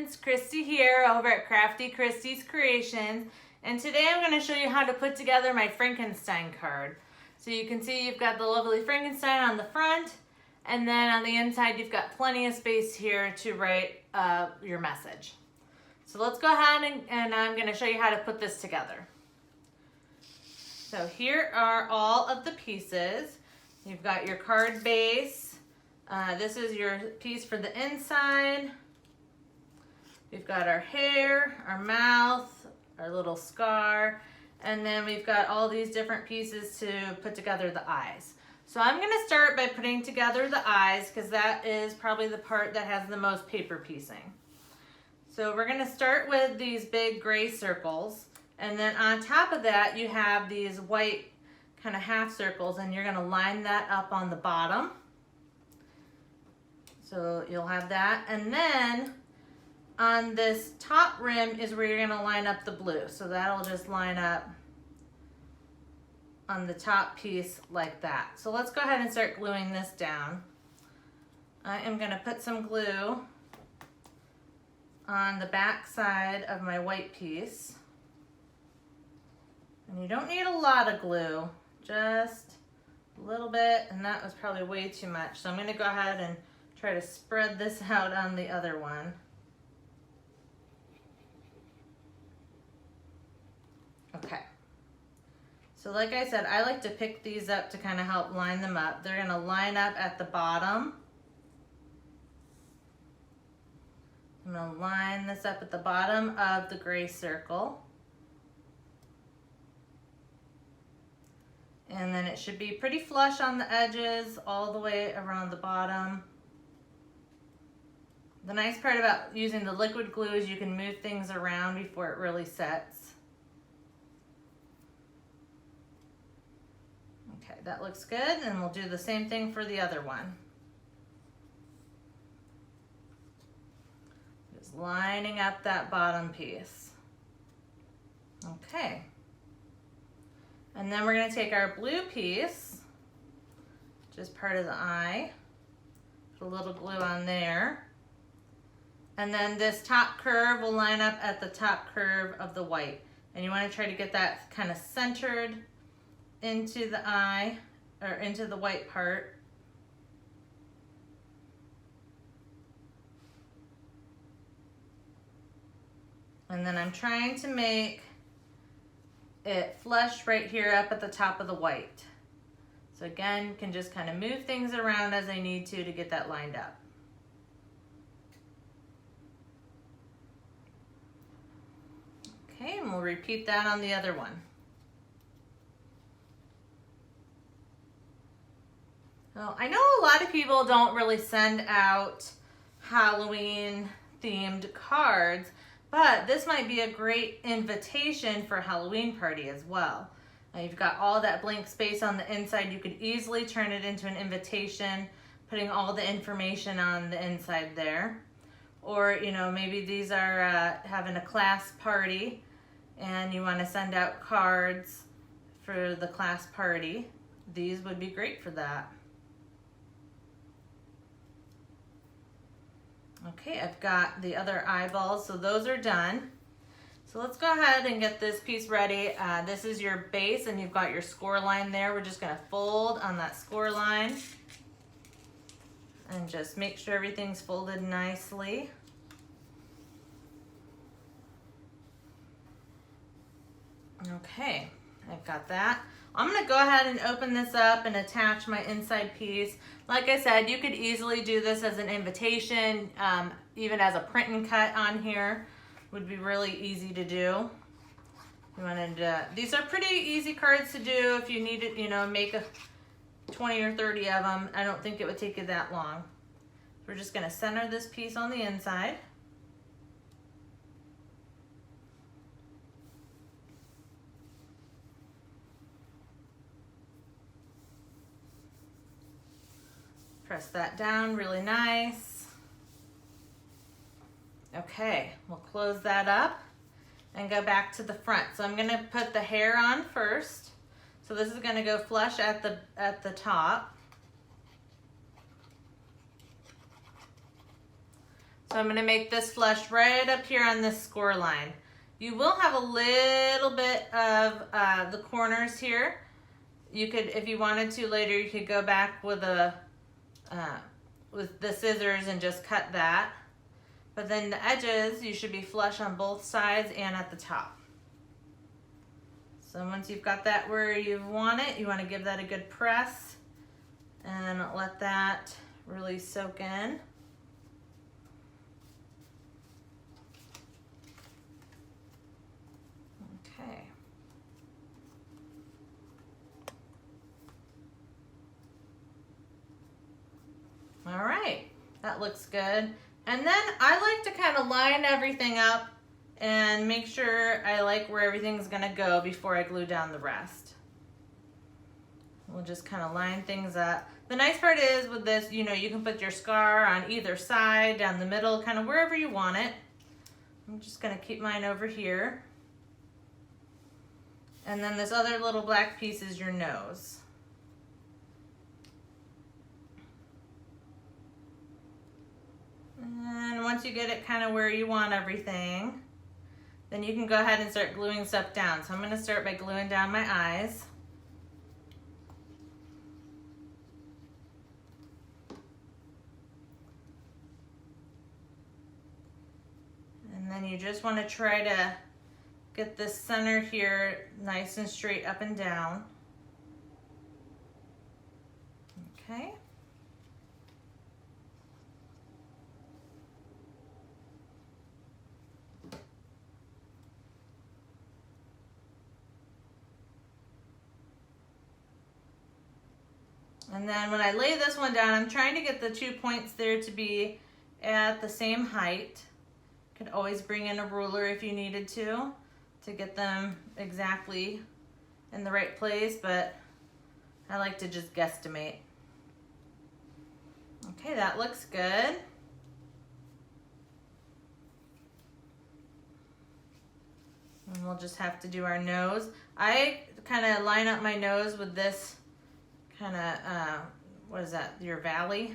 friends, Christy here over at Crafty Christy's Creations, and today I'm going to show you how to put together my Frankenstein card. So you can see you've got the lovely Frankenstein on the front, and then on the inside you've got plenty of space here to write your message. So let's go ahead and I'm going to show you how to put this together. So here are all of the pieces. You've got your card base. This is your piece for the inside. We've got our hair, our mouth, our little scar, and then we've got all these different pieces to put together the eyes. So I'm going to start by putting together the eyes because that is probably the part that has the most paper piecing. So we're going to start with these big gray circles, and then on top of that you have these white kind of half circles, and you're going to line that up on the bottom. So you'll have that, and then on this top rim is where you're going to line up the blue. So that'll just line up on the top piece like that. So let's go ahead and start gluing this down. I am going to put some glue on the back side of my white piece. And you don't need a lot of glue, just a little bit, and that was probably way too much. So I'm going to go ahead and try to spread this out on the other one. Okay. So like I said, I like to pick these up to kind of help line them up. They're going to line up at the bottom. I'm going to line this up at the bottom of the gray circle. And then it should be pretty flush on the edges all the way around the bottom. The nice part about using the liquid glue is you can move things around before it really sets. Okay, that looks good, and we'll do the same thing for the other one. Just lining up that bottom piece. Okay. And then we're going to take our blue piece, just part of the eye, put a little glue on there. And then this top curve will line up at the top curve of the white. And you want to try to get that kind of centered into the eye, or into the white part. And then I'm trying to make it flush right here up at the top of the white. So again, you can just kind of move things around as I need to get that lined up. Okay, and we'll repeat that on the other one. So I know a lot of people don't really send out Halloween themed cards, but this might be a great invitation for a Halloween party as well. Now you've got all that blank space on the inside. You could easily turn it into an invitation, putting all the information on the inside there. Or, you know, maybe these are having a class party and you want to send out cards for the class party. These would be great for that. Okay, I've got the other eyeballs, so those are done. So let's go ahead and get this piece ready. This is your base, and you've got your score line there. We're just going to fold on that score line and just make sure everything's folded nicely. Okay, I've got that. I'm going to go ahead and open this up and attach my inside piece. Like I said, you could easily do this as an invitation, even as a print and cut on here would be really easy to do. You wanted these are pretty easy cards to do if you need it, you know, make 20 or 30 of them. I don't think it would take you that long. We're just going to center this piece on the inside. Press that down really nice. Okay, we'll close that up and go back to the front. So I'm going to put the hair on first. So this is going to go flush at the top. So I'm gonna make this flush right up here on this score line. You will have a little bit of the corners here. You could, if you wanted to later, you could go back with the scissors and just cut that. But then the edges, you should be flush on both sides and at the top. So once you've got that where you want it, you want to give that a good press and let that really soak in. Okay. All right, that looks good. And then I like to kind of line everything up and make sure I like where everything's gonna go before I glue down the rest. We'll just kind of line things up. The nice part is with this, you know, you can put your scar on either side, down the middle, kind of wherever you want it. I'm just gonna keep mine over here. And then this other little black piece is your nose. And once you get it kind of where you want everything, then you can go ahead and start gluing stuff down. So I'm going to start by gluing down my eyes. And then you just want to try to get the center here nice and straight up and down. Okay. And then when I lay this one down, I'm trying to get the 2 points there to be at the same height. You could always bring in a ruler if you needed to get them exactly in the right place, but I like to just guesstimate. Okay, that looks good. And we'll just have to do our nose. I kind of line up my nose with this kind of, what is that, your valley?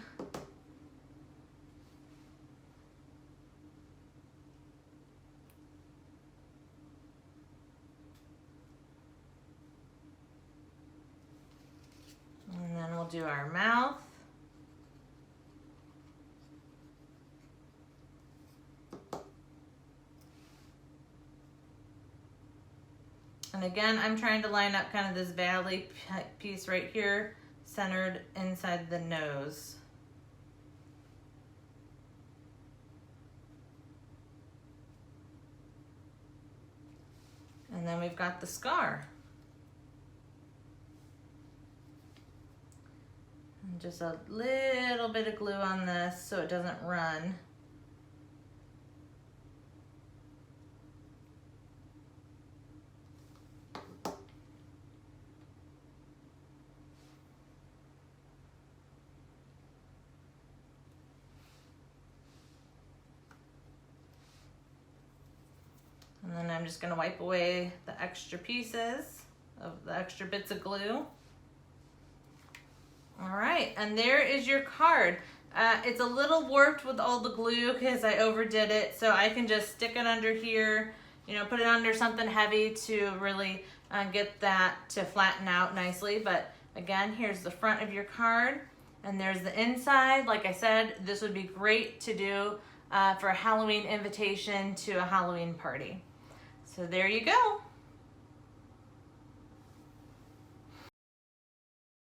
And then we'll do our mouth. And again, I'm trying to line up kind of this valley piece right here, centered inside the nose. And then we've got the scar. And just a little bit of glue on this so it doesn't run. And then I'm just going to wipe away the extra pieces of the extra bits of glue. All right, and there is your card. It's a little warped with all the glue because I overdid it, so I can just stick it under here, you know, put it under something heavy to really get that to flatten out nicely. But again, here's the front of your card, and there's the inside. Like I said, this would be great to do for a Halloween invitation to a Halloween party. So there you go.